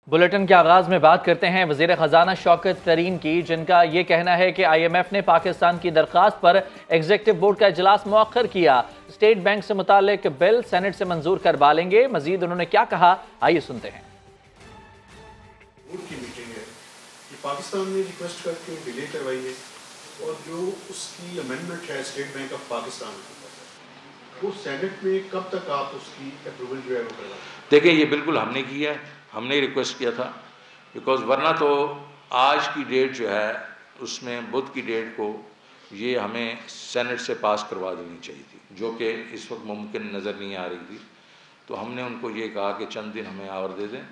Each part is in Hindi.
बुलेटिन के आगाज में बात करते हैं वजीर खजाना शौकत तरीन की, जिनका यह कहना है कि IMF ने पाकिस्तान की दरखास्त पर एग्जीक्यूटिव बोर्ड का इजलास मुअख्खर किया। स्टेट बैंक से मुतालिक बिल सेनेट से मंजूर करवा लेंगे। मजीद उन्होंने क्या कहा, आइए सुनते हैं। बोर्ड की मीटिंग है कि पाकिस्तान ने रिक्वेस्ट करके डिले करवाई है और जो उसकी अमेंडमेंट है स्टेट बैंक ऑफ पाकिस्तान वो सेनेट में कब तक आप उसकी अप्रूवल जो है वो करवा? देखिए, ये बिल्कुल हमने किया है, हमने रिक्वेस्ट किया था, बिकॉज वरना तो आज की डेट जो है उसमें बुध की डेट को ये हमें सेनेट से पास करवा देनी चाहिए थी, जो कि इस वक्त मुमकिन नज़र नहीं आ रही थी। तो हमने उनको ये कहा कि चंद दिन हमें और दे दें,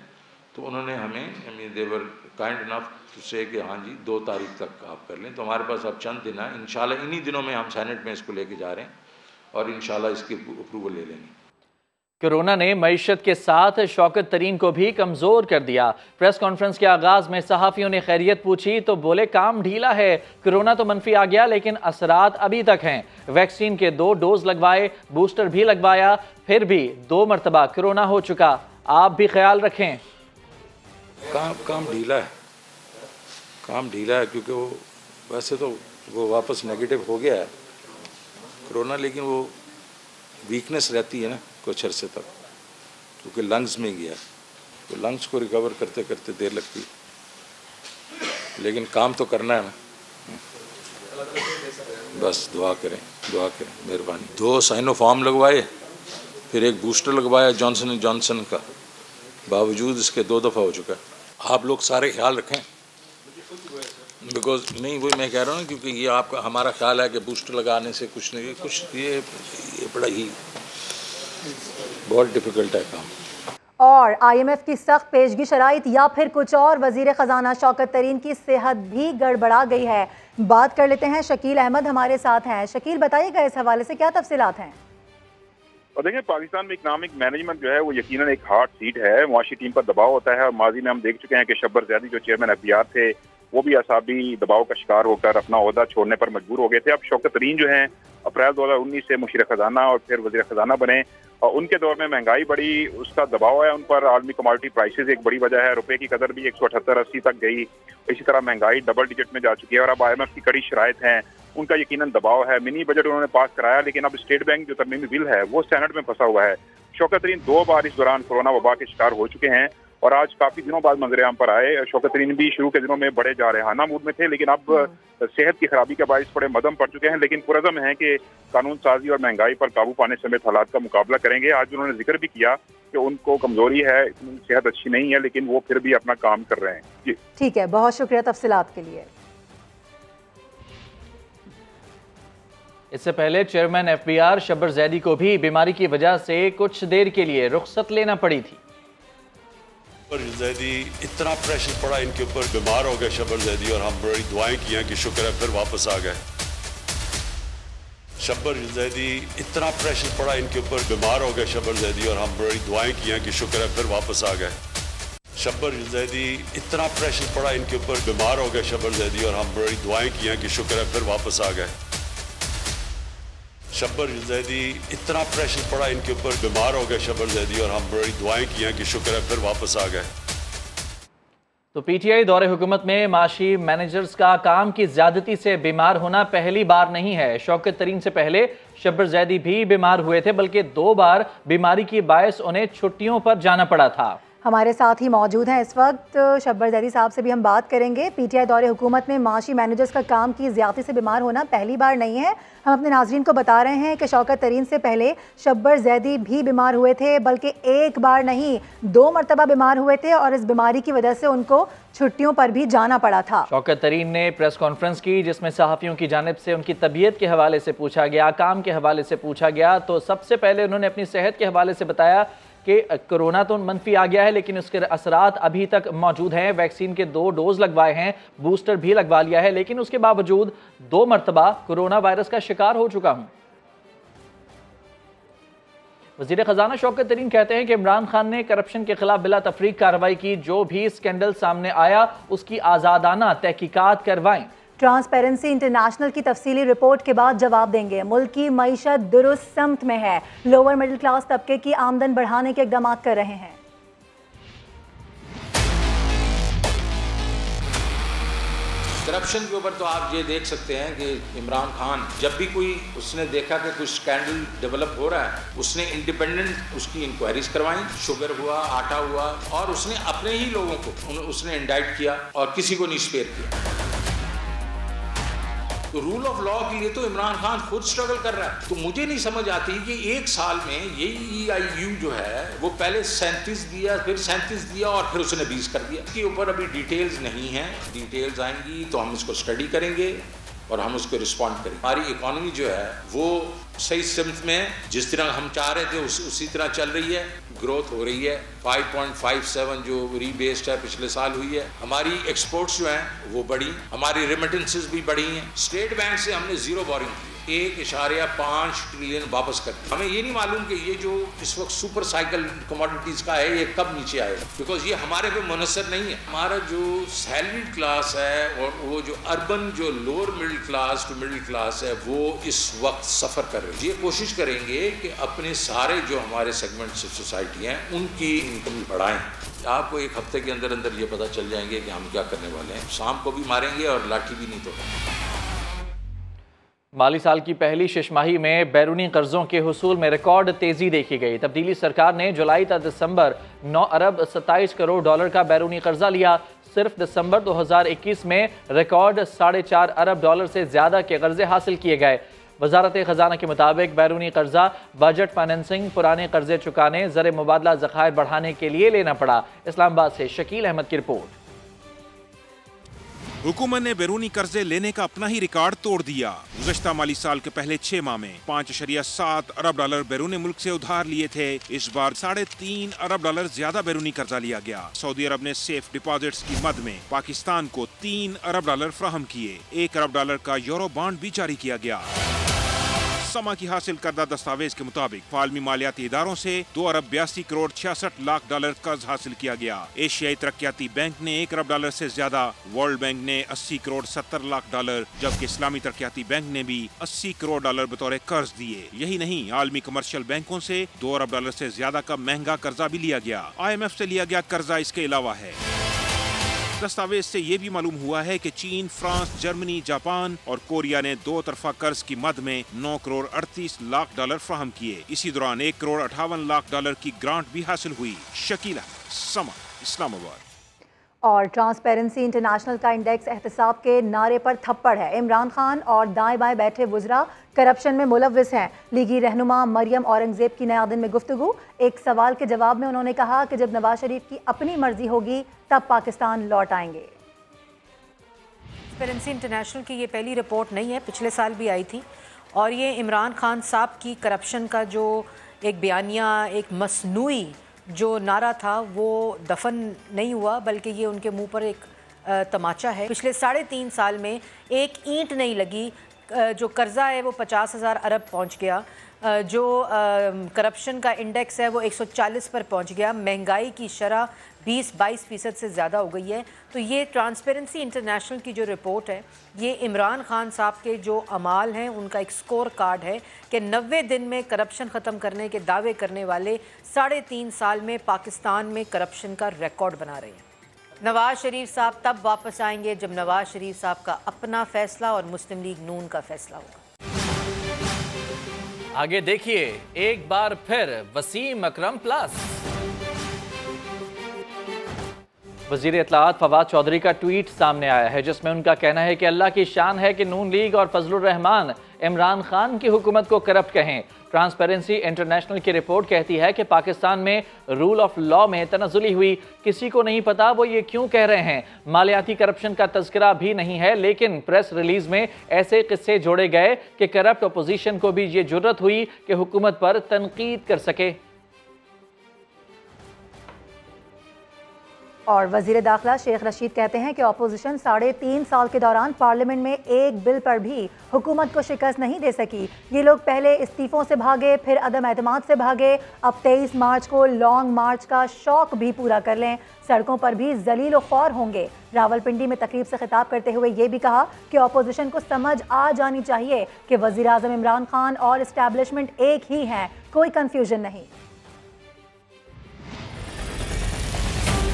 तो उन्होंने हमें देवर काइंड इनफ टू से कि हाँ जी 2 तारीख तक आप कर लें। तो हमारे पास अब चंद दिन है, इंशाल्लाह इन्हीं दिनों में हम सेनेट में इसको लेके जा रहे हैं और इंशाल्लाह इसकी अप्रूवल ले लेंगे। कोरोना ने मईशत के साथ शौकत तरीन को भी कमजोर कर दिया। प्रेस कॉन्फ्रेंस के आगाज में सहाफियों ने खैरियत पूछी तो बोले काम ढीला है, कोरोना तो मनफी आ गया लेकिन असरात अभी तक हैं। वैक्सीन के 2 डोज लगवाए, बूस्टर भी लगवाया, फिर भी 2 मरतबा कोरोना हो चुका। आप भी ख्याल रखें। काम ढीला है, काम ढीला है क्योंकि वो वैसे तो वो वापस नेगेटिव हो गया है कोरोना, लेकिन वो वीकनेस रहती है ना कुछ अरसे तक, क्योंकि लंग्स में गया, तो लंग्स को रिकवर करते करते देर लगती है, लेकिन काम तो करना है ना। बस दुआ करें मेहरबानी। 2 साइनोफार्म लगवाए, फिर एक बूस्टर लगवाया जॉनसन एंड जॉनसन का, बावजूद इसके 2 दफ़ा हो चुका है। आप लोग सारे ख्याल रखें, बिकॉज नहीं वही मैं कह रहा हूँ, क्योंकि ये आपका हमारा ख्याल है कि बूस्टर लगाने से कुछ नहीं, कुछ ये बड़ा ही बहुत डिफ़िकल्ट है काम। और IMF की सख्त पेशगी शराइत या फिर कुछ और, वजीर खजाना शौकत तरीन की सेहत भी गड़बड़ा गई है। बात कर लेते हैं, शकील अहमद हमारे साथ हैं। शकील, बताइएगा इस हवाले से क्या तफसीलात हैं? और देखिए, पाकिस्तान में इकनॉमिक मैनेजमेंट जो है वो यकीनन एक हार्ड सीट है। मुआशी टीम पर दबाव होता है और माजी में हम देख चुके हैं कि शब्बर ज़ैदी जो चेयरमैन FBR थे वो भी असाबी दबाव का शिकार होकर अपना ओहदा छोड़ने पर मजबूर हो गए थे। अब शौकत तरीन जो हैं अप्रैल 2019 से मुशीर खजाना और फिर वजीर खजाना बने, और उनके दौर में महंगाई बड़ी, उसका दबाव है उन पर। आलमी कमोडिटी प्राइसेस एक बड़ी वजह है, रुपए की कदर भी 178-80 तक गई। इसी तरह महंगाई डबल डिजिट में जा चुकी है और अब IMF की कड़ी शराइत हैं, उनका यकीनन दबाव है। मिनी बजट उन्होंने पास कराया, लेकिन अब स्टेट बैंक जो तरमीमी बिल है वो सेनेट में फंसा हुआ है। शौकत तरीन 2 बार इस दौरान कोरोना वबा के शिकार हो चुके हैं और आज काफी दिनों बाद मंजरेआम पर आए। शौकत तरीन भी शुरू के दिनों में बड़े जारहाना मूड में थे, लेकिन अब सेहत की खराबी के बायस थोड़े मदम पड़ चुके हैं, लेकिन पुरज़म है कि कानून साजी और महंगाई पर काबू पाने समेत हालात का मुकाबला करेंगे। आज उन्होंने जिक्र भी किया कि उनको कमजोरी है, सेहत अच्छी नहीं है, लेकिन वो फिर भी अपना काम कर रहे हैं। जी ठीक है, बहुत शुक्रिया तफसीलात के लिए। इससे पहले चेयरमैन FBR शब्बर ज़ैदी को भी बीमारी की वजह से कुछ देर के लिए रुख्सत लेना पड़ी थी। शब्बर ज़ैदी इतना प्रेशर पड़ा इनके ऊपर, बीमार हो गए शब्बर ज़ैदी, और हम बड़ी दुआएं की हैं कि शुक्र है फिर वापस आ गए। शब्बर ज़ैदी इतना प्रेशर पड़ा इनके ऊपर, बीमार हो गए शब्बर ज़ैदी, और हम बड़ी दुआएं की हैं कि शुक्र है फिर वापस आ गए। शब्बर ज़ैदी इतना प्रेशर पड़ा इनके ऊपर, बीमार हो गए शब्बर ज़ैदी, और हम बड़ी दुआएं की हैं कि शुक्र है फिर वापस आ गए। शब्बर ज़ैदी इतना प्रेशर पड़ा इनके ऊपर, बीमार हो गए शब्बर ज़ैदी, और हम बड़ी दुआएं की हैं कि शुक्र है फिर वापस आ गए। तो PTI दौरे हुकूमत में माशी मैनेजर्स का काम की ज्यादती से बीमार होना पहली बार नहीं है। शौकत तरीन से पहले शब्बर ज़ैदी भी बीमार हुए थे, बल्कि 2 बार बीमारी की बायस उन्हें छुट्टियों पर जाना पड़ा था। हमारे साथ ही मौजूद हैं इस वक्त शब्बर ज़ैदी साहब से भी हम बात करेंगे। PTI दौरे हुकूमत में माशी मैनेजर्स का काम की ज़्यादती से बीमार होना पहली बार नहीं है। हम अपने नाज़रीन को बता रहे हैं कि शौकत तरीन से पहले शब्बर ज़ैदी भी बीमार हुए थे, बल्कि 1 बार नहीं 2 मरतबा बीमार हुए थे और इस बीमारी की वजह से उनको छुट्टियों पर भी जाना पड़ा था। शौकत तरीन ने प्रेस कॉन्फ्रेंस की, जिसमें सहाफ़ियों की जानिब से उनकी तबीयत के हवाले से पूछा गया, काम के हवाले से पूछा गया। तो सबसे पहले उन्होंने अपनी सेहत के हवाले से बताया कि कोरोना तो मनफी आ गया है, लेकिन उसके असरात अभी तक मौजूद हैं। वैक्सीन के 2 डोज लगवाए हैं, बूस्टर भी लगवा लिया है, लेकिन उसके बावजूद 2 मरतबा कोरोना वायरस का शिकार हो चुका हूं। वज़ीर ख़ज़ाना शौकत तरीन कहते हैं कि इमरान खान ने करप्शन के खिलाफ बिला तफरीक कार्रवाई की, जो भी स्कैंडल सामने आया उसकी आज़ादाना तहकीकात करवाएं। ट्रांसपेरेंसी इंटरनेशनल की तफसीली रिपोर्ट के बाद जवाब देंगे। मुल्क की मईशत दुरुस्त समत में है, लोअर मिडिल क्लास तबके की आमदन बढ़ाने के इक़दाम कर रहे हैं। करप्शन के ऊपर तो आप ये देख सकते हैं कि इमरान खान जब भी कोई उसने देखा कि कुछ स्कैंडल डेवलप हो रहा है, उसने इंडिपेंडेंट उसकी इंक्वायरीज करवाई, शुगर हुआ, आटा हुआ, और उसने अपने ही लोगों को उसने इंडाइट किया और किसी को नहीं स्पेयर किया। तो रूल ऑफ लॉ के लिए तो इमरान खान खुद स्ट्रगल कर रहा है। तो मुझे नहीं समझ आती कि एक साल में ये EIU जो है वो पहले 37 दिया, फिर 37 दिया और फिर उसने 20 कर दिया। इसके ऊपर अभी डिटेल्स नहीं है, डिटेल्स आएंगी तो हम इसको स्टडी करेंगे और हम उसको रिस्पॉन्ड करेंगे। हमारी इकोनॉमी जो है वो सही सिमत में जिस तरह हम चाह रहे थे उसी तरह चल रही है, ग्रोथ हो रही है। 5.57 जो रीबेस्ड है पिछले साल हुई है। हमारी एक्सपोर्ट्स जो हैं वो बढ़ी, हमारी रेमिटेंसेस भी बढ़ी हैं। स्टेट बैंक से हमने जीरो बोरिंग की, 1.5 ट्रिलियन वापस कर दिया। हमें ये नहीं मालूम कि ये जो इस वक्त सुपर साइकिल कमोडिटीज का है ये कब नीचे आएगा, बिकॉज ये हमारे पे मुनसर नहीं है। हमारा जो सैलरीड क्लास है और वो जो अर्बन जो lower middle class to middle class है वो इस वक्त सफ़र कर रही है। ये कोशिश करेंगे कि अपने सारे जो हमारे सेगमेंट्स ऑफ सोसाइटी हैं उनकी इनकम बढ़ाएं। आपको एक हफ्ते के अंदर अंदर ये पता चल जाएंगे कि हम क्या करने वाले हैं। शाम को भी मारेंगे और लाठी भी नहीं तोड़ेंगे। माली साल की पहली शिशमाही में बैरूनी कर्जों के हुसूल में रिकॉर्ड तेजी देखी गई। तब्दीली सरकार ने जुलाई तक दिसंबर 9 अरब 27 करोड़ डॉलर का बैरूनी कर्जा लिया। सिर्फ दिसंबर 2021 में रिकॉर्ड 4.5 अरब डॉलर से ज्यादा के कर्जे हासिल किए गए। वजारत खजाना के मुताबिक बैरूनी कर्जा बजट फाइनेंसिंग, पुराने कर्जे चुकाने, ज़र मुबादला ज़खायर बढ़ाने के लिए लेना पड़ा। इस्लामाबाद से शकील अहमद की रिपोर्ट। हुकूमत ने बैरूनी कर्जे लेने का अपना ही रिकॉर्ड तोड़ दिया। गुज़श्ता माली साल के पहले 6 माह में 5.7 अरब डॉलर बैरूनी मुल्क से उधार लिए थे। इस बार 3.5 अरब डॉलर ज्यादा बैरूनी कर्जा लिया गया। सऊदी अरब ने सेफ डिपॉजिट्स की मद में पाकिस्तान को 3 अरब डॉलर फ्राहम किए। 1 अरब डॉलर का यूरो बॉन्ड भी जारी किया गया। समा की हासिल करदा दस्तावेज के मुताबिक फालमी मालियाती इदारों से 2 अरब 82 करोड़ 66 लाख डॉलर कर्ज हासिल किया गया। एशियाई तरक्याती बैंक ने 1 अरब डॉलर से ज्यादा, वर्ल्ड बैंक ने 80 करोड़ 70 लाख डॉलर, जबकि इस्लामी तरक्याती बैंक ने भी 80 करोड़ डॉलर बतौर कर्ज दिए। यही नहीं, आलमी कमर्शियल बैंकों से 2 अरब डॉलर से ज्यादा का महंगा कर्जा भी लिया गया। IMF से लिया गया कर्जा इसके अलावा है। दस्तावेज से ये भी मालूम हुआ है कि चीन, फ्रांस, जर्मनी, जापान और कोरिया ने 2 तरफा कर्ज की मद में 9 करोड़ 38 लाख डॉलर फ्राहम किए। इसी दौरान 1 करोड़ 58 लाख डॉलर की ग्रांट भी हासिल हुई। शकील समा, इस्लामाबाद। और ट्रांसपेरेंसी इंटरनेशनल का इंडेक्स एहतसाब के नारे पर थप्पड़ है। इमरान खान और दाएं बाएं बैठे वुज़रा करप्शन में मुलव्विस हैं। लीगी रहनुमा मरियम औरंगजेब की नया दिन में गुफ्तगू। एक सवाल के जवाब में उन्होंने कहा कि जब नवाज शरीफ की अपनी मर्जी होगी तब पाकिस्तान लौट आएंगे। ट्रांसपेरेंसी इंटरनेशनल की ये पहली रिपोर्ट नहीं है, पिछले साल भी आई थी। और ये इमरान खान साहब की करप्शन का जो एक बयानिया, एक मसनूई जो नारा था वो दफन नहीं हुआ, बल्कि ये उनके मुंह पर एक तमाचा है। पिछले 3.5 साल में एक ईंट नहीं लगी। जो कर्जा है वो 50,000 अरब पहुंच गया। जो करप्शन का इंडेक्स है वो 140 पर पहुंच गया। महंगाई की शरह 20-22% से ज़्यादा हो गई है। तो ये ट्रांसपेरेंसी इंटरनेशनल की जो रिपोर्ट है ये इमरान खान साहब के जो अमाल हैं उनका एक स्कोर कार्ड है कि 90 दिन में करप्शन ख़त्म करने के दावे करने वाले 3.5 साल में पाकिस्तान में करप्शन का रिकॉर्ड बना रहे हैं। नवाज शरीफ साहब तब वापस आएंगे जब नवाज शरीफ साहब का अपना फैसला और मुस्लिम लीग नून का फैसला होगा। आगे देखिए एक बार फिर वसीम अकरम प्लस। वज़ीर इत्तलाआत फवाद चौधरी का ट्वीट सामने आया है जिसमें उनका कहना है कि अल्लाह की शान है कि नून लीग और फजलुर रहमान इमरान खान की हुकूमत को करप्ट कहें। ट्रांसपेरेंसी इंटरनेशनल की रिपोर्ट कहती है कि पाकिस्तान में रूल ऑफ लॉ में तनज़ुली हुई। किसी को नहीं पता वो ये क्यों कह रहे हैं। मालियाती करप्शन का तज़किरा भी नहीं है, लेकिन प्रेस रिलीज में ऐसे किस्से जोड़े गए कि करप्ट अपोजिशन को भी ये जुर्रत हुई कि हुकूमत पर तनकीद कर सके। और वज़ीर दाखिला शेख रशीद कहते हैं कि अपोजिशन 3.5 साल के दौरान पार्लियामेंट में एक बिल पर भी हुकूमत को शिकस्त नहीं दे सकी। ये लोग पहले इस्तीफ़ों से भागे, फिर अदम एतमाद से भागे। अब 23 मार्च को लॉन्ग मार्च का शौक भी पूरा कर लें, सड़कों पर भी जलील ख्वार होंगे। रावलपिंडी में तकरीब से खिताब करते हुए ये भी कहा कि अपोजिशन को समझ आ जानी चाहिए कि वज़ीर आज़म इमरान खान और इस्टेब्लिशमेंट एक ही हैं, कोई कन्फ्यूजन नहीं।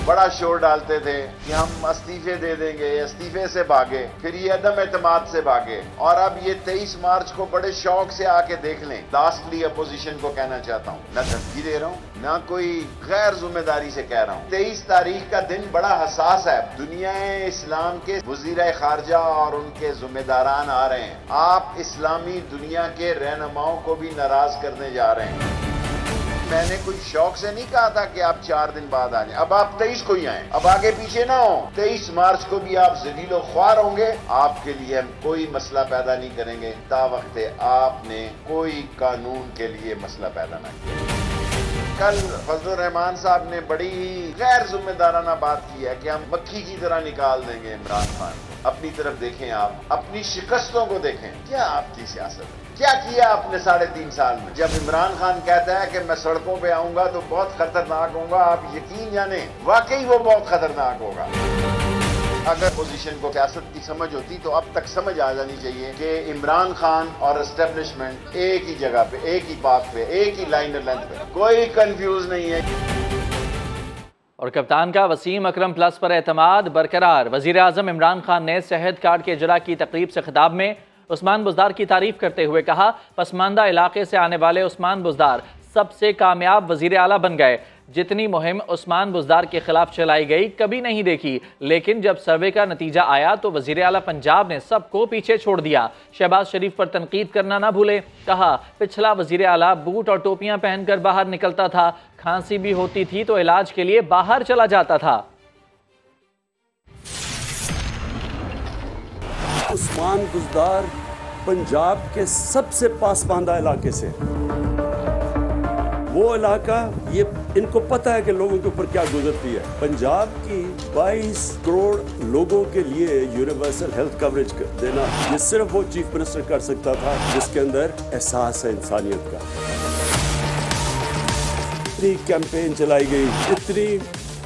बड़ा शोर डालते थे कि हम इस्तीफे दे देंगे, इस्तीफे से भागे, फिर ये अदम एतमाद से भागे, और अब ये 23 मार्च को बड़े शौक से आके देख लें। लास्टली अपोजिशन को कहना चाहता हूँ, न धमकी दे रहा हूँ, ना कोई गैर जिम्मेदारी से कह रहा हूँ। 23 तारीख का दिन बड़ा हसास है। दुनिया इस्लाम के वज़ीर ख़ारजा और उनके जिम्मेदारान आ रहे हैं। आप इस्लामी दुनिया के रहनुमाओं को भी नाराज करने जा रहे हैं। मैंने कोई शौक से नहीं कहा था कि आप 4 दिन बाद आ जाएं। अब आप 23 को ही आए, अब आगे पीछे ना हो। 23 मार्च को भी आप ज़लीलो ख्वार होंगे। आपके लिए हम कोई मसला पैदा नहीं करेंगे तावक्ते आपने कोई कानून के लिए मसला पैदा ना किया। कल फजलुर रहमान साहब ने बड़ी गैर जिम्मेदाराना बात की है कि हम मक्खी की तरह निकाल देंगे इमरान खान को। अपनी तरफ देखें, आप अपनी शिकस्तों को देखें। क्या आपकी सियासत है? क्या किया आपने 3.5 साल में? जब इमरान खान कहता है कि मैं सड़कों पे आऊंगा तो बहुत खतरनाक होगा, आप यकीन जाने वाकई वो बहुत खतरनाक होगा। अगर पोजीशन को सियासत की समझ होती तो अब तक समझ आ जानी चाहिए कि इमरान खान और एस्टेब्लिशमेंट एक ही जगह पे, एक ही पाथ पे, एक ही लाइन लेंथ पे, कोई कंफ्यूज नहीं है। और कप्तान का वसीम अकरम प्लस पर एतमाद बरकरार। वज़ीर आज़म इमरान खान ने सेहत कार्ड के इजरा की तकरीब से खिताब में उस्मान बुज़दार की तारीफ करते हुए कहा, पसमानदा इलाके से आने वाले उस्मान बुज़दार सबसे कामयाब वज़ीर आला बन गए। जितनी मुहिम उस्मान बुज़दार के खिलाफ चलाई गई कभी नहीं देखी, लेकिन जब सर्वे का नतीजा आया तो वज़ीर आला पंजाब ने सबको पीछे छोड़ दिया। शहबाज शरीफ पर तनकीद करना ना भूले। कहा, पिछला वज़ीर आला बूट और टोपियां पहनकर बाहर निकलता था, खांसी भी होती थी तो इलाज के लिए बाहर चला जाता था। उस्मान बुज़दार पंजाब के सबसे पासमानदा इलाके से, वो इलाका ये इनको पता है कि लोगों के ऊपर क्या गुजरती है। पंजाब की 22 करोड़ लोगों के लिए यूनिवर्सल हेल्थ कवरेज देना, ये सिर्फ वो चीफ मिनिस्टर कर सकता था जिसके अंदर एहसास है इंसानियत का। इतनी कैंपेन चलाई गई, इतनी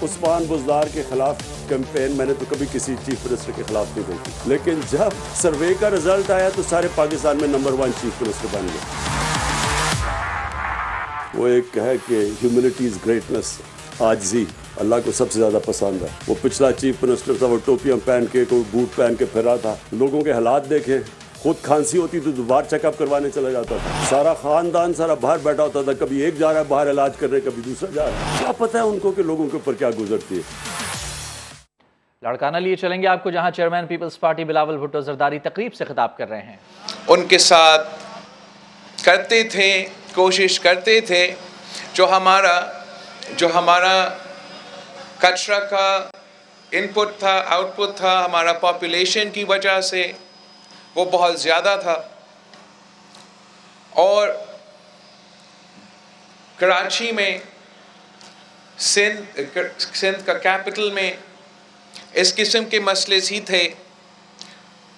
उस्मान बुज़दार के खिलाफ कैंपेन मैंने तो कभी किसी चीफ मिनिस्टर के खिलाफ नहीं देखी। लेकिन जब सर्वे का रिजल्ट आया तो सारे पाकिस्तान में नंबर 1 चीफ मिनिस्टर बन गए। वो एक है कि ह्यूमैनिटी इज ग्रेटनेस, आजिज़ी अल्लाह को सबसे ज़्यादा पसंद है। वो पिछला चीफ मिनिस्टर था, वो टोपियां पहन के, कोई बूट पहन के फिर रहा था। लोगों के हालात देखे, खुद खांसी होती तो दोबारा चेकअप करवाने चला जाता था। सारा खानदान सारा बाहर बैठा होता था, कभी एक जा रहा है बाहर इलाज करने, कभी दूसरा जा रहा है। क्या पता है उनको कि लोगों के ऊपर क्या गुजरती है। लाड़काना लिए चलेंगे आपको, जहां chairman peoples party Bilawal Bhutto Zardari तकरीब से खिताब कर रहे हैं। उनके साथ करते थे, कोशिश करते थे, जो हमारा कचरा का इनपुट था, आउटपुट था, हमारा पॉपुलेशन की वजह से वो बहुत ज़्यादा था। और कराची में, सिंध का कैपिटल में इस किस्म के मसले ही थे।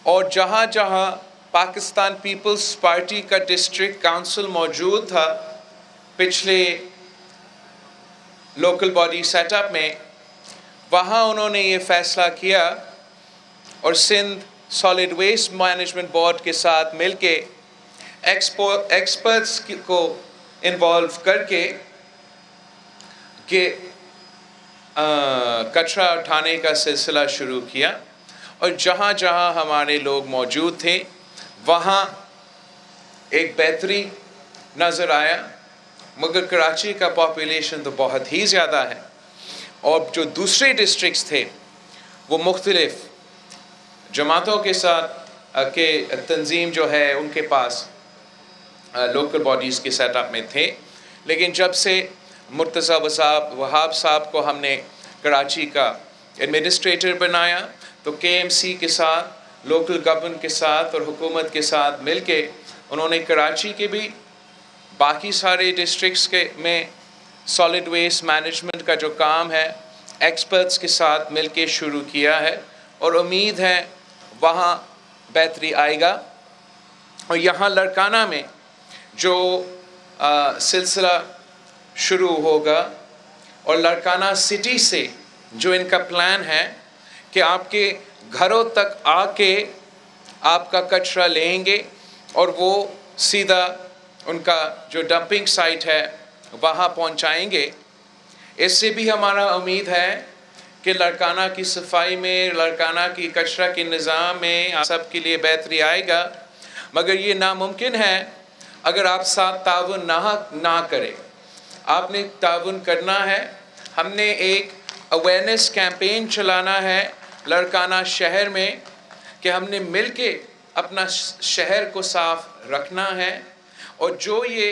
और जहाँ जहाँ पाकिस्तान पीपल्स पार्टी का डिस्ट्रिक्ट काउंसिल मौजूद था पिछले लोकल बॉडी सेटअप में, वहाँ उन्होंने ये फ़ैसला किया और Sindh solid waste management board के साथ मिलके एक्सपर्ट्स को इन्वॉल्व करके कचरा उठाने का सिलसिला शुरू किया। और जहाँ जहाँ हमारे लोग मौजूद थे वहाँ एक बेहतरी नज़र आया। मगर कराची का पॉपुलेशन तो बहुत ही ज़्यादा है और जो दूसरे डिस्ट्रिक्ट्स थे वो मुख्तलिफ जमातों के साथ के तंजीम जो है उनके पास लोकल बॉडीज़ के सेटअप में थे। लेकिन जब से मुर्तज़ा वहाब साहब को हमने कराची का एडमिनिस्ट्रेटर बनाया तो केएमसी के साथ, लोकल गवर्नमेंट के साथ और हुकूमत के साथ मिलके उन्होंने कराची के भी बाकी सारे डिस्ट्रिक्ट्स के में सॉलिड वेस्ट मैनेजमेंट का जो काम है एक्सपर्ट्स के साथ मिलके शुरू किया है और उम्मीद है वहाँ बेहतरी आएगा। और यहाँ लड़काना में जो सिलसिला शुरू होगा और लड़काना सिटी से जो इनका प्लान है कि आपके घरों तक आके आपका कचरा लेंगे और वो सीधा उनका जो डंपिंग साइट है वहाँ पहुँचाएंगे। इससे भी हमारा उम्मीद है कि लड़काना की सफाई में, लड़काना की कचरा के निज़ाम में आप सब के लिए बेहतरी आएगा, मगर ये नामुमकिन है अगर आप साथ ताउन ना करें। आपने ताउन करना है। हमने एक अवेयरनेस कैंपेन चलाना है लड़काना शहर में कि हमने मिलके अपना शहर को साफ रखना है। और जो ये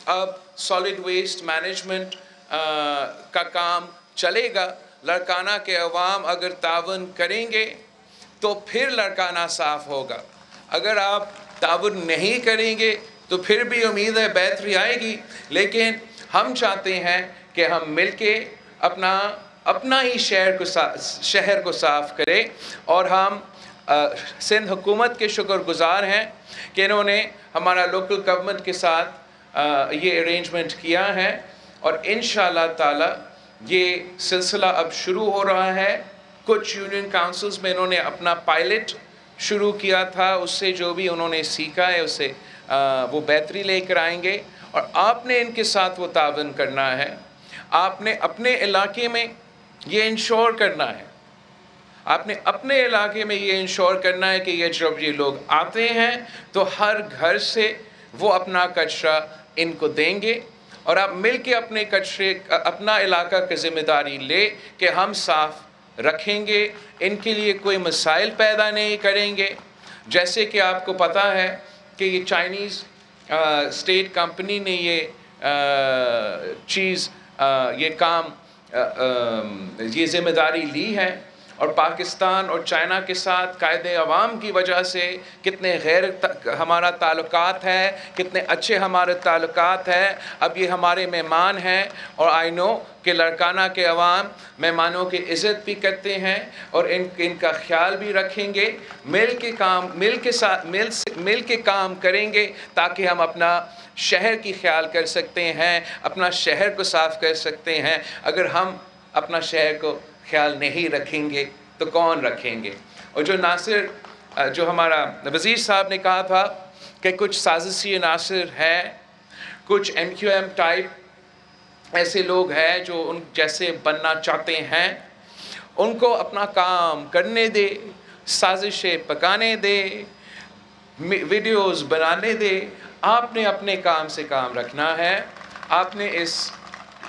अब सॉलिड वेस्ट मैनेजमेंट का काम चलेगा, लड़काना के अवाम अगर ताउन करेंगे तो फिर लड़काना साफ होगा। अगर आप ताउन नहीं करेंगे तो फिर भी उम्मीद है बेहतरी आएगी, लेकिन हम चाहते हैं कि हम मिलके अपना ही शहर को साफ करें। और हम सिंध हुकूमत के शुक्रगुजार हैं कि इन्होंने हमारा लोकल गवर्नमेंट के साथ ये अरेंजमेंट किया है और इंशाअल्लाह ताला ये सिलसिला अब शुरू हो रहा है। कुछ यूनियन काउंसिल्स में इन्होंने अपना पायलट शुरू किया था, उससे जो भी उन्होंने सीखा है उससे वो बेहतरी लेकर आएंगे और आपने इनके साथ वो ताउन करना है। आपने अपने इलाके में ये इंश्योर करना है, आपने अपने इलाके में ये इंश्योर करना है कि ये जब ये लोग आते हैं तो हर घर से वो अपना कचरा इनको देंगे और आप मिलके अपने कचरे अपना इलाका की जिम्मेदारी ले कि हम साफ रखेंगे, इनके लिए कोई मसाइल पैदा नहीं करेंगे। जैसे कि आपको पता है कि ये चाइनीज़ स्टेट कंपनी ने ये चीज़ ये काम ये ज़िम्मेदारी ली है और पाकिस्तान और चाइना के साथ कायदे अवाम की वजह से कितने हमारा ताल्लुकात है, कितने अच्छे हमारे ताल्लुकात है। अब ये हमारे मेहमान हैं और आई नो कि लड़काना के अवाम मेहमानों की इज़्ज़त भी करते हैं और इनका ख्याल भी रखेंगे। मिल के काम करेंगे ताकि हम अपना शहर की ख्याल कर सकते हैं, अपना शहर को साफ़ कर सकते हैं। अगर हम अपना शहर को ख्याल नहीं रखेंगे तो कौन रखेंगे। और जो हमारा वज़ीर साहब ने कहा था कि कुछ साजिशी नासिर हैं, कुछ MQM टाइप ऐसे लोग हैं जो उन जैसे बनना चाहते हैं, उनको अपना काम करने दे, साजिशें पकाने दे, वीडियोस बनाने दे। आपने अपने काम से काम रखना है। आपने इस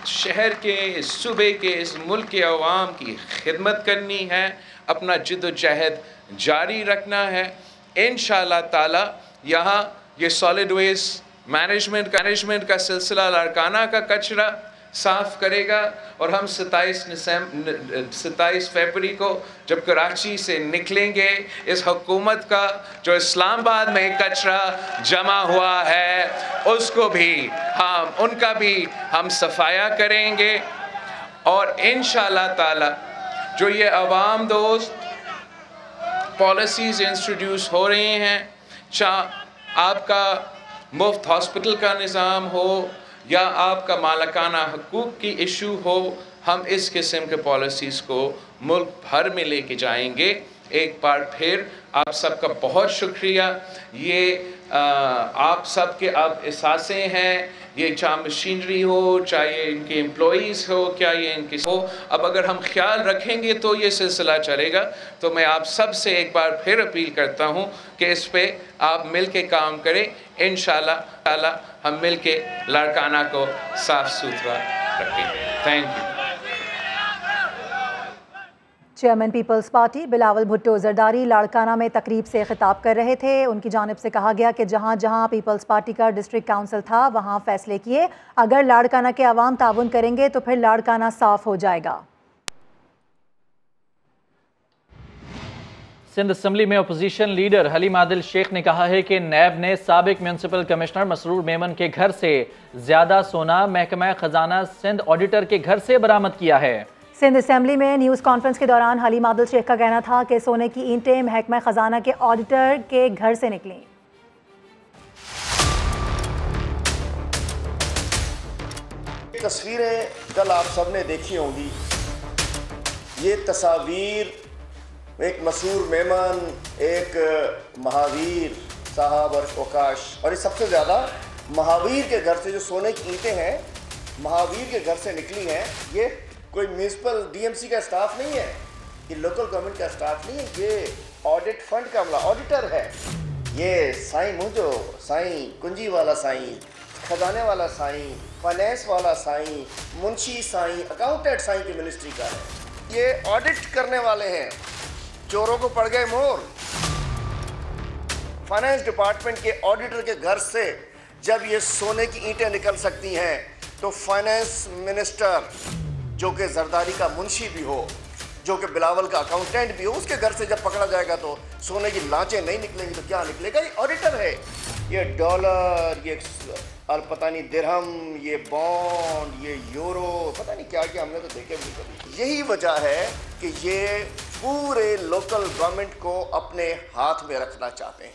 शहर के, इस सूबे के, इस मुल्क के अवाम की खिदमत करनी है, अपना जिद्दोजहद जारी रखना है। इंशाअल्लाह ताला यहाँ ये सॉलिड वेस्ट मैनेजमेंट का सिलसिला लड़काना का कचरा साफ़ करेगा और हम 27 फरवरी को जब कराची से निकलेंगे, इस हुकूमत का जो इस्लामाबाद में कचरा जमा हुआ है उसको भी उनका भी हम सफाया करेंगे। और इंशाअल्लाह ताला जो ये अवाम दोस्त पॉलिसीज़ इंट्रोड्यूस हो रही हैं, चाहे आपका मुफ्त हॉस्पिटल का निज़ाम हो या आपका मालिकाना हकूक़ की इशू हो, हम इस किस्म के पॉलिसीज़ को मुल्क भर में लेके जाएंगे। एक बार फिर आप सबका बहुत शुक्रिया। ये आप सबके अब एहसासे हैं, ये चाहे मशीनरी हो, चाहे इनके एम्प्लॉइज़ हो, क्या ये इनके हो, अब अगर हम ख्याल रखेंगे तो ये सिलसिला चलेगा। तो मैं आप सब से एक बार फिर अपील करता हूँ कि इस पे आप मिल के काम करें। इंशाअल्लाह ताला हम मिल के लड़काना को साफ़ सुथरा रखेंगे। Thank you. Chairman peoples party Bilawal Bhutto Zardari Larkana में तकरीब से खिताब कर रहे थे। उनकी जानिब से कहा गया कि जहां जहां पीपल्स पार्टी का डिस्ट्रिक्ट काउंसिल था वहां फैसले किए, अगर लाड़काना के अवाम ताउन करेंगे तो फिर लाड़काना साफ हो जाएगा। सिंध असम्बली में अपोजिशन लीडर हलीम आदिल शेख ने कहा है कि नैब ने साबिक म्यूनसिपल कमिश्नर मसरूर मेमन के घर से ज्यादा सोना महकमा खजाना सिंध ऑडिटर के घर से बरामद किया है। सिंध असम्बली में न्यूज़ कॉन्फ्रेंस के दौरान हलीम आदिल शेख का कहना था कि सोने की ईंटें महकमा खजाना के ऑडिटर के घर से निकली। तस्वीरें कल आप सबने देखी होंगी। ये तस्वीर एक मसूर मेमन, एक महावीर साहब और ओकाश, और ये सबसे ज़्यादा महावीर के घर से जो सोने की ईंटें हैं महावीर के घर से निकली हैं। ये कोई म्यूनसिपल डीएमसी का स्टाफ नहीं है, ये लोकल गवर्नमेंट का स्टाफ नहीं है, ये ऑडिट फंड का ऑडिटर है। ये साईं मुझो, साईं कुंजी वाला साईं, खजाने वाला साईं, फाइनेंस वाला साईं, मुंशी साईं, अकाउंटेंट साईं की मिनिस्ट्री का है। ये ऑडिट करने वाले हैं। चोरों को पड़ गए मोर। फाइनेंस डिपार्टमेंट के ऑडिटर के घर से जब ये सोने की ईंटें निकल सकती हैं, तो फाइनेंस मिनिस्टर जो कि जरदारी का मुंशी भी हो, जो कि बिलावल का अकाउंटेंट भी हो, उसके घर से जब पकड़ा जाएगा तो सोने की लांचें नहीं निकलेंगी तो क्या निकलेगा? ये ऑडिटर है। ये डॉलर, ये और पता नहीं दिरहम, ये बॉन्ड, ये यूरो, पता नहीं क्या क्या, हमने तो देखे भी नहीं कभी। यही वजह है कि ये पूरे लोकल गवर्नमेंट को अपने हाथ में रखना चाहते हैं।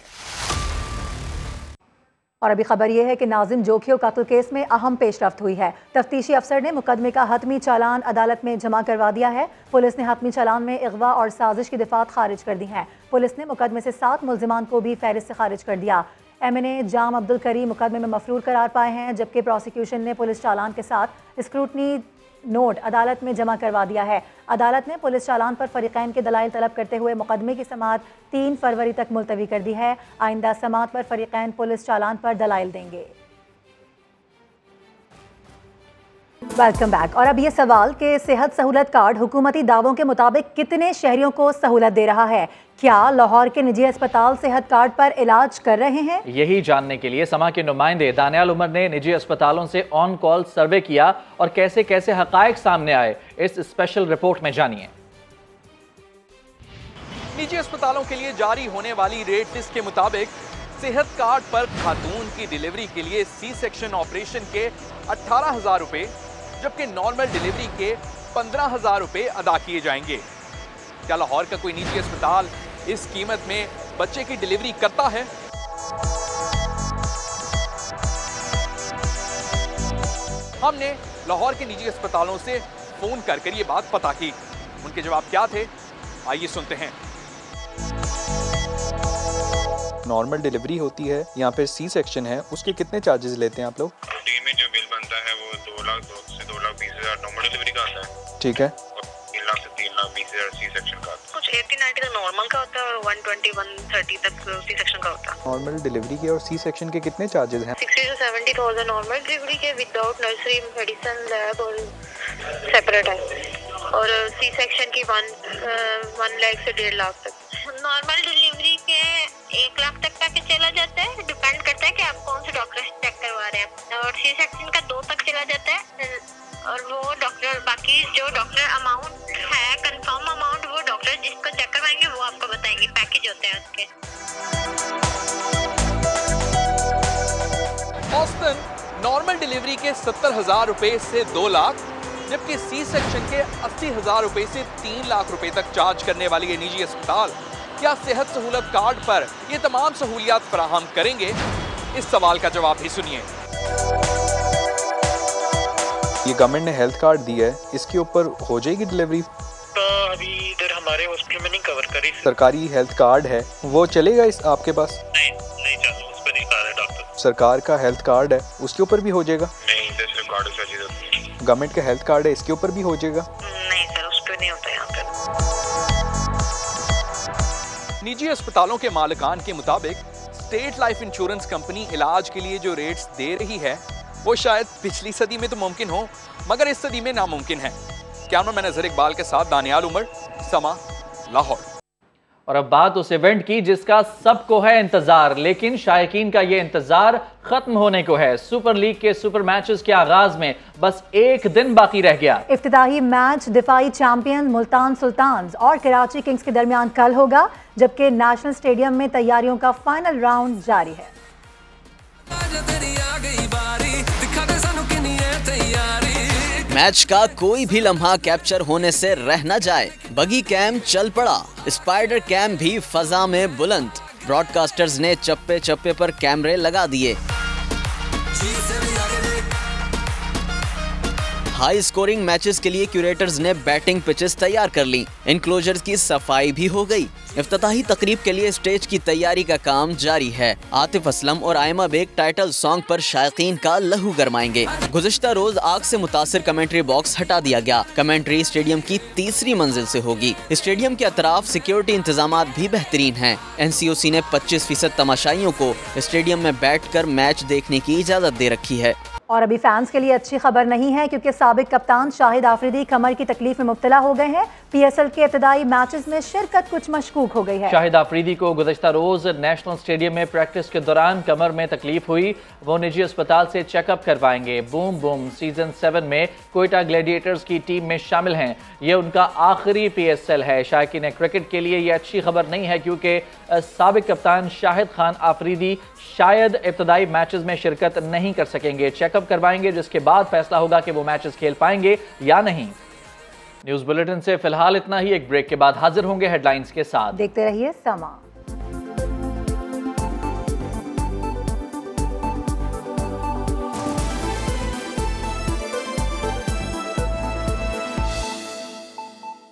और अभी खबर यह है कि नाजिम जोखियो कत्ल केस में अहम पेशरफ्त हुई है। तफ्तीशी अफसर ने मुकदमे का हतमी चालान अदालत में जमा करवा दिया है। पुलिस ने हतमी चालान में अगवा और साजिश की दफात खारिज कर दी हैं। पुलिस ने मुकदमे से 7 मुल्जिमान को भी फहरिस्त से खारिज कर दिया। MNA जाम अब्दुल करीम मुकदमे में मफरूर करार पाए हैं, जबकि प्रोसिक्यूशन ने पुलिस चालान के साथ स्क्रूटनी नोट अदालत में जमा करवा दिया है। अदालत ने पुलिस चालान पर फरीकैन के दलाइल तलब करते हुए मुकदमे की समाअत 3 फरवरी तक मुलतवी कर दी है। आइंदा समाअत पर फरीकैन पुलिस चालान पर दलाइल देंगे। Welcome back. और अब ये सवाल कि सेहत सहूलत कार्ड हुकूमती दावों के मुताबिक कितने शहरियों को सहूलत दे रहा है? क्या लाहौर के निजी अस्पताल सेहत कार्ड पर इलाज कर रहे हैं? यही जानने के लिए समा के नुमाइंदे दानियाल उमर ने निजी अस्पतालों से ऑन कॉल सर्वे किया और कैसे कैसे हकायक सामने आए, इस स्पेशल रिपोर्ट में जानिए। निजी अस्पतालों के लिए जारी होने वाली रेट लिस्ट के मुताबिक सेहत कार्ड पर खातून की डिलीवरी के लिए सी सेक्शन ऑपरेशन के 18,000 रुपए, जबकि नॉर्मल डिलीवरी के 15,000 रुपए अदा किए जाएंगे। क्या लाहौर का कोई निजी अस्पताल इस कीमत में बच्चे की डिलीवरी करता है? हमने लाहौर के निजी अस्पतालों से फोन कर ये बात पता की। उनके जवाब क्या थे, आइए सुनते हैं। नॉर्मल डिलीवरी होती है, यहाँ पे सी सेक्शन है, उसके कितने चार्जेस लेते हैं आप लोग? रूटीन में जो बिल बनता है वो 2 लाख से 2,20,000 नॉर्मल डिलीवरी का आता है। ठीक है। और 3 लाख से 3,20,000 सी सेक्शन का आता है। कुछ 80-90 का नॉर्मल का होता है और 120-130 तक सी सेक्शन का होता है। नॉर्मल डिलीवरी के और सी सेक्शन के कितने चार्जेस हैं? 60 से 70,000 नॉर्मल डिलीवरी के विदाउट नर्सरी, मेडिसिन, लैब और सेपरेट है। और सी सेक्शन की 1 लाख से 1.5 लाख तक। नॉर्मल डिलीवरी के 1 लाख तक पैकेज चला जाता है, डिपेंड करता है कि आप कौन से डॉक्टर से चेक करवा रहे हैं। और सी सेक्शन का 2 तक चला जाता है, और वो डॉक्टर, बाकी जो डॉक्टर अमाउंट है, कंफर्म अमाउंट, वो डॉक्टर जिसको चेक करवाएंगे वो आपको बताएंगे, पैकेज होते हैं उसके। औसतन नॉर्मल डिलीवरी के 70,000 रुपए से 2 लाख, जबकि सी सेक्शन के 80,000 रुपए से 3 लाख रुपए तक चार्ज करने वाली ये निजी अस्पताल क्या सेहत सहूलत कार्ड पर ये तमाम सहूलियात फराहम करेंगे? इस सवाल का जवाब भी सुनिए। ये गवर्नमेंट ने हेल्थ कार्ड दिया है, इसके ऊपर हो जाएगी डिलीवरी? तो अभी इधर हमारे हॉस्पिटल में नहीं कवर करी। सरकारी हेल्थ कार्ड है, वो चलेगा इस आपके पास? नहीं चल, उस पर नहीं कह रहे डॉक्टर। सरकार का हेल्थ कार्ड है, उसके ऊपर भी हो जाएगा? नहीं, इधर सिर्फ कार्ड से चीज होती है। गवर्नमेंट का हेल्थ कार्ड है, इसके ऊपर भी हो जाएगा? नहीं सर, उस पर नहीं होता यहाँ पे। निजी अस्पतालों के मालिकान के मुताबिक स्टेट लाइफ इंश्योरेंस कंपनी इलाज के लिए जो रेट्स दे रही है वो शायद पिछली सदी में तो मुमकिन हो, मगर इस सदी में नामुमकिन है। कैमरामैन नजर इकबाल के साथ दानियाल उमर, समा, लाहौर। और अब बात उस इवेंट की जिसका सबको है इंतजार, लेकिन शायकीन का ये इंतजार खत्म होने को है। सुपर लीग के सुपर मैचेस के आगाज में बस 1 दिन बाकी रह गया। इफ्तिताही मैच दिफाई चैंपियन मुल्तान सुल्तान्स और कराची किंग्स के दरमियान कल होगा, जबकि नेशनल स्टेडियम में तैयारियों का फाइनल राउंड जारी है। मैच का कोई भी लम्हा कैप्चर होने से रह न जाए, बगी कैम चल पड़ा, स्पाइडर कैम भी फजा में बुलंद। ब्रॉडकास्टर्स ने चप्पे चप्पे पर कैमरे लगा दिए। हाई स्कोरिंग मैचेस के लिए क्यूरेटर्स ने बैटिंग पिचेस तैयार कर ली। इनक्लोजर्स की सफाई भी हो गई। इफ्तिताही तकरीब के लिए स्टेज की तैयारी का काम जारी है। आतिफ असलम और आयमा बेग टाइटल सॉन्ग पर शायकीन का लहू गरमाएंगे। गुज़िश्ता रोज आग से मुतासिर कमेंट्री बॉक्स हटा दिया गया। कमेंट्री स्टेडियम की तीसरी मंजिल से होगी। स्टेडियम के अतराफ सिक्योरिटी इंतजामात भी बेहतरीन हैं। NCOC ने 25% तमाशाइयों को स्टेडियम में बैठकर मैच देखने की इजाजत दे रखी है। और अभी फैंस के लिए अच्छी खबर नहीं है, क्योंकि साबिक कप्तान शाहिद आफरीदी कमर की तकलीफ में मुब्तला हो गए हैं। PSL के इब्तदाई मैचेस में शिरकत कुछ मशकूक हो गई है। शाहिद आफरीदी को गुज़श्ता रोज नेशनल स्टेडियम में प्रैक्टिस के दौरान कमर में तकलीफ हुई। वो निजी अस्पताल से चेकअप करवाएंगे। बूम बूम सीजन 7 में कोयटा ग्लैडिएटर्स की टीम में शामिल हैं। ये उनका आखिरी PSL है। शायकीन क्रिकेट के लिए ये अच्छी खबर नहीं है, क्योंकि साबिक कप्तान शाहिद खान आफरीदी शायद इब्तदाई मैचेस में शिरकत नहीं कर सकेंगे। चेकअप करवाएंगे, जिसके बाद फैसला होगा कि वो मैचेस खेल पाएंगे या नहीं। न्यूज़ बुलेटिन से फिलहाल इतना ही। एक ब्रेक के बाद हाजिर होंगे हेडलाइंस के साथ। देखते रहिए समा।